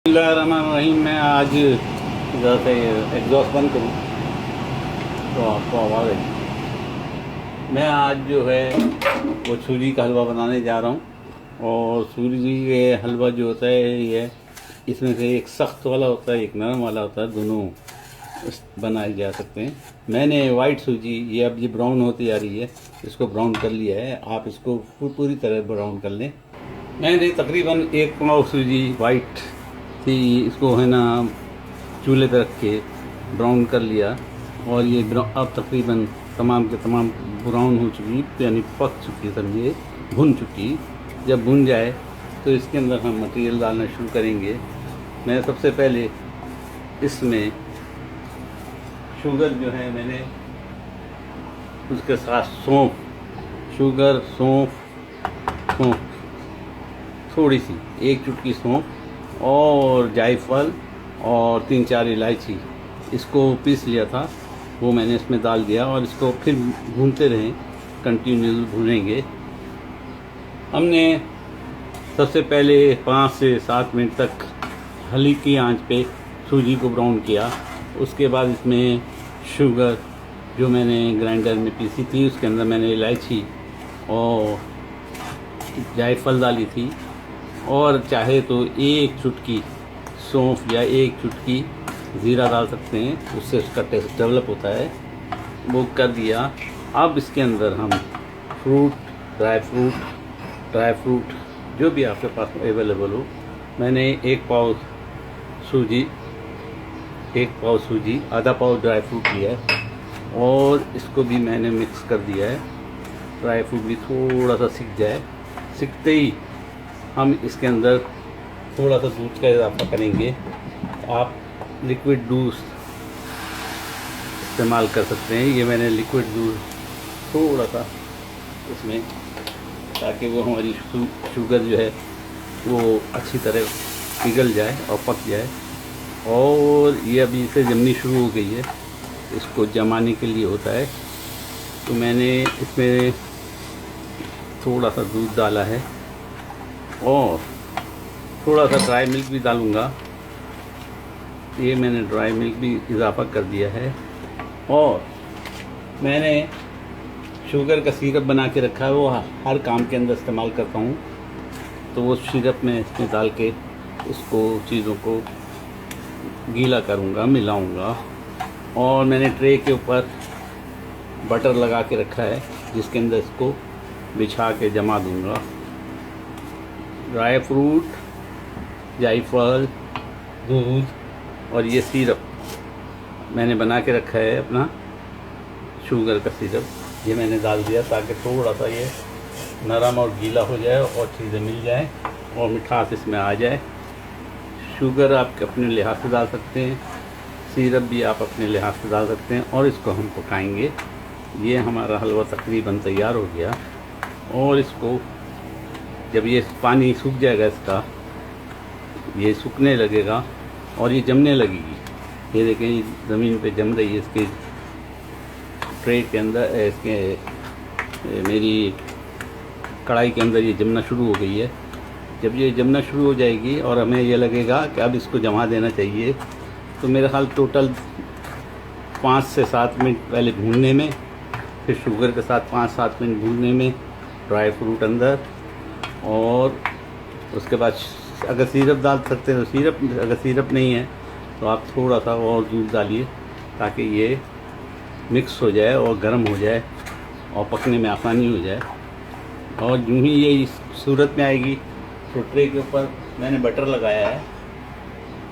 बिस्मिल्लाहिर्रहमानिर्रहीम। मैं आज इधर से एग्जॉस्ट बंद करूँ तो आपको आवाज़ है। मैं आज जो है वो सूजी का हलवा बनाने जा रहा हूँ। और सूजी के हलवा जो होता है ये इसमें से एक सख्त वाला होता है, एक नरम वाला होता है, दोनों बनाए जा सकते हैं। मैंने वाइट सूजी, ये अब ये ब्राउन होती जा रही है, इसको ब्राउन कर लिया है। आप इसको पूरी तरह ब्राउन कर लें। मैंने तकरीबन 1 पाव सूजी वाइट थी, इसको है ना चूल्हे पर रख के ब्राउन कर लिया। और ये अब तकरीबन तमाम के तमाम ब्राउन हो चुकी, यानी पक चुकी, समझिए भुन चुकी। जब भुन जाए तो इसके अंदर हम मटेरियल डालना शुरू करेंगे। मैं सबसे पहले इसमें शुगर जो है मैंने उसके साथ सौंफ, शुगर, सौंफ थोड़ी सी, 1 चुटकी सौंफ और जायफल और 3-4 इलायची, इसको पीस लिया था, वो मैंने इसमें डाल दिया। और इसको फिर भूनते रहें, कंटिन्यूस भूनेंगे। हमने सबसे पहले 5 से 7 मिनट तक हल्की आंच पे सूजी को ब्राउन किया। उसके बाद इसमें शुगर जो मैंने ग्राइंडर में पीसी थी, उसके अंदर मैंने इलायची और जायफल डाली थी। और चाहे तो 1 चुटकी सौंफ या 1 चुटकी ज़ीरा डाल सकते हैं, उससे उसका टेस्ट डेवलप होता है, वो कर दिया। अब इसके अंदर हम ड्राई फ्रूट जो भी आपके पास अवेलेबल हो, मैंने 1 पाव सूजी, आधा पाव ड्राई फ्रूट लिया है और इसको भी मैंने मिक्स कर दिया है। ड्राई फ्रूट भी थोड़ा सा सिक जाए, सिकते ही हम इसके अंदर थोड़ा सा दूध का इजाफा करेंगे। आप लिक्विड दूध इस्तेमाल कर सकते हैं। ये मैंने लिक्विड दूध थोड़ा सा इसमें, ताकि वो हमारी शुगर जो है वो अच्छी तरह पिघल जाए और पक जाए। और ये अभी से जमनी शुरू हो गई है, इसको जमाने के लिए होता है। तो मैंने इसमें थोड़ा सा दूध डाला है और थोड़ा सा ड्राई मिल्क भी डालूँगा। ये मैंने ड्राई मिल्क भी इजाफा कर दिया है। और मैंने शुगर का सिरप बना के रखा है, वो हर काम के अंदर इस्तेमाल करता हूँ। तो वो सिरप मैं इसमें डाल के इसको चीज़ों को गीला करूँगा, मिलाऊँगा। और मैंने ट्रे के ऊपर बटर लगा के रखा है, जिसके अंदर इसको बिछा के जमा दूँगा। ड्राई फ्रूट, जायफल, दूध और ये सिरप मैंने बना के रखा है, अपना शुगर का सिरप, ये मैंने डाल दिया ताकि थोड़ा सा ये नरम और गीला हो जाए और चीज़ें मिल जाए और मिठास इसमें आ जाए। शुगर आप अपने लिहाज से डाल सकते हैं, सिरप भी आप अपने लिहाज से डाल सकते हैं। और इसको हम पकाएंगे। ये हमारा हलवा तकरीबन तैयार हो गया। और इसको जब ये पानी सूख जाएगा, इसका ये सूखने लगेगा और ये जमने लगेगी। ये देखें ज़मीन पे जम रही है, इसके ट्रे के अंदर, इसके मेरी कढ़ाई के अंदर ये जमना शुरू हो गई है। जब ये जमना शुरू हो जाएगी और हमें ये लगेगा कि अब इसको जमा देना चाहिए, तो मेरे ख्याल टोटल 5 से 7 मिनट पहले भूनने में, फिर शुगर के साथ 5-7 मिनट भूनने में, ड्राई फ्रूट अंदर, और उसके बाद अगर सिरप डाल सकते हैं तो सिरप, अगर सिरप नहीं है तो आप थोड़ा सा और दूध डालिए ताकि ये मिक्स हो जाए और गर्म हो जाए और पकने में आसानी हो जाए। और यूँ ही ये इस सूरत में आएगी तो ट्रे के ऊपर मैंने बटर लगाया है,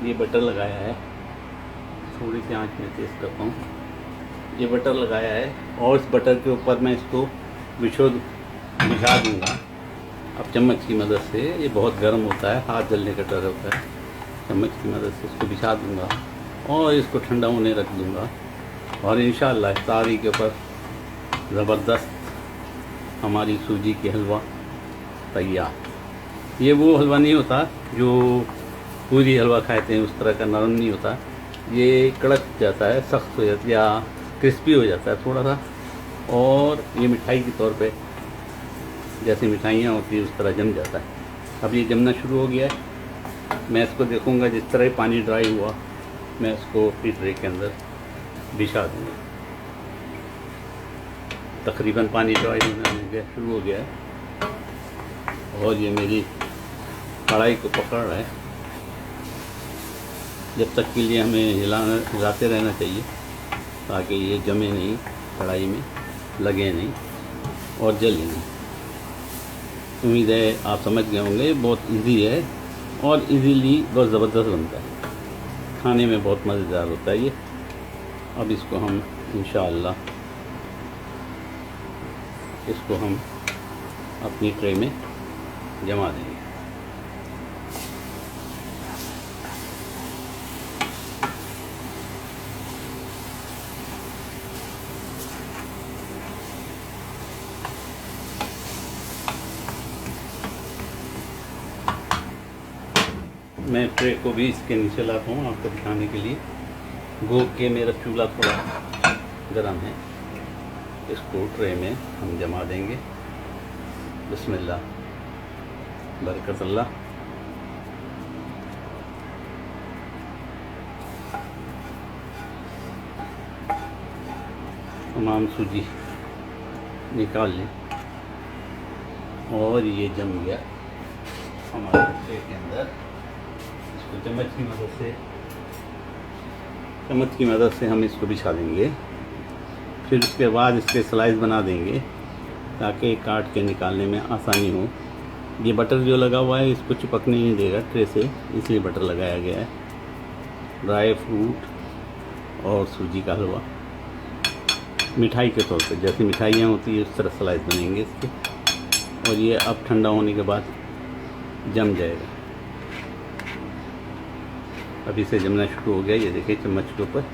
ये बटर लगाया है, थोड़ी सी आंच में तेज़ करता हूँ, ये बटर लगाया है। और इस बटर के ऊपर मैं इसको बिछा दूँगा अब चम्मच की मदद से। ये बहुत गर्म होता है, हाथ जलने का डर होता है। चम्मच की मदद से इसको बिछा दूँगा और इसको ठंडा होने रख दूँगा। और इंशाअल्लाह इफ्तारी के ऊपर ज़बरदस्त हमारी सूजी की हलवा तैयार। ये वो हलवा नहीं होता जो पूरी हलवा खाते हैं, उस तरह का नरम नहीं होता। ये कड़क जाता है, सख्त हो जाता है या क्रिस्पी हो जाता है थोड़ा सा। और ये मिठाई के तौर पे, जैसे मिठाइयाँ होती है उस तरह जम जाता है। अब ये जमना शुरू हो गया है मैं इसको देखूँगा जिस तरह पानी ड्राई हुआ मैं इसको अपनी ट्रे के अंदर बिछा दूँगा। तकरीबन पानी ड्राई होने शुरू हो गया है और ये मेरी कढ़ाई को पकड़ रहा है। जब तक के लिए हमें हिलाते रहना चाहिए ताकि ये जमे नहीं, कढ़ाई में लगे नहीं और जले नहीं। उम्मीद है आप समझ गए होंगे। बहुत इजी है और इजीली बहुत ज़बरदस्त बनता है, खाने में बहुत मज़ेदार होता है ये। अब इसको हम इंशाअल्लाह इसको हम अपनी ट्रे में जमा देंगे। मैं ट्रे को भी इसके नीचे लाता हूँ आपको दिखाने के लिए। गो के मेरा चूल्हा थोड़ा गर्म है। इसको ट्रे में हम जमा देंगे। बिस्मिल्लाह, बरकत अल्लाह। तमाम सूजी निकाल लें और ये जम गया हमारे ट्रे के अंदर। इसको चम्मच की मदद से हम इसको बिछा देंगे। फिर उसके बाद इसके स्लाइस बना देंगे ताकि काट के निकालने में आसानी हो। ये बटर जो लगा हुआ है इसको चिपकने नहीं देगा ट्रे से, इसलिए बटर लगाया गया है। ड्राई फ्रूट और सूजी का हलवा मिठाई के तौर पर, जैसे मिठाइयाँ होती है उस तरह स्लाइस बनेंगे इसके। और ये अब ठंडा होने के बाद जम जाएगा। अभी से जमना शुरू हो गया, ये देखिए चम्मच के ऊपर।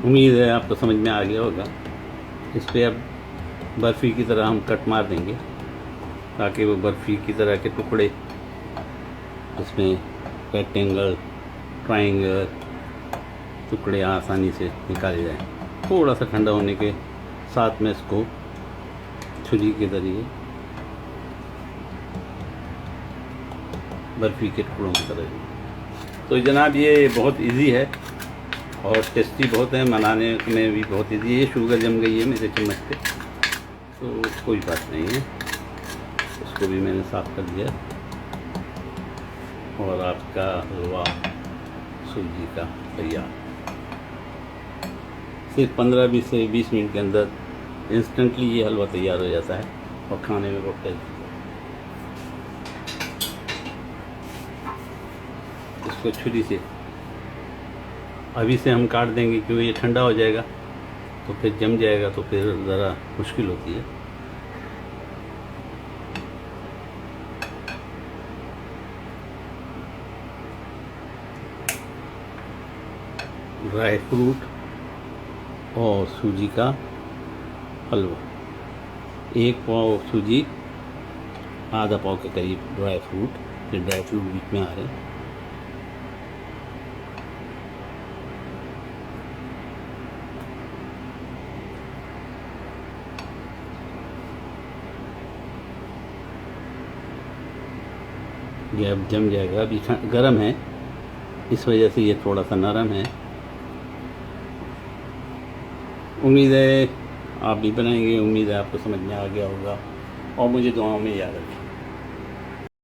उम्मीद है आपको समझ में आ गया होगा। इस पर अब बर्फ़ी की तरह हम कट मार देंगे ताकि वो बर्फ़ी की तरह के टुकड़े इसमें रेक्टेंगल, ट्रायंगल टुकड़े आसानी से निकाले जाएं। थोड़ा सा ठंडा होने के साथ में इसको छुरी के ज़रिए बर्फ़ी के टुकड़ों की तरह। तो जनाब ये बहुत इजी है और टेस्टी बहुत है, बनाने में भी बहुत इजी है। शुगर जम गई है मेरे चम्मच पे, तो कोई बात नहीं है। उसको भी मैंने साफ़ कर दिया और आपका हलवा सूजी का तैयार। सिर्फ 15 से 20 मिनट के अंदर इंस्टेंटली ये हलवा तैयार हो जाता है और खाने में बहुत टेस्टी। इसको छुरी से अभी से हम काट देंगे क्योंकि ये ठंडा हो जाएगा तो फिर जम जाएगा, तो फिर ज़रा मुश्किल होती है। ड्राई फ्रूट और सूजी का हलवा, 1 पाव सूजी, आधा पाव के करीब ड्राई फ्रूट। फिर ड्राई फ्रूट बीच में आ रहे हैं। ये अब जम जाएगा। अभी गर्म है, इस वजह से ये थोड़ा सा नरम है। उम्मीद है आप भी बनाएंगे। उम्मीद है आपको समझ में आ गया होगा और मुझे दुआओं में याद रखें।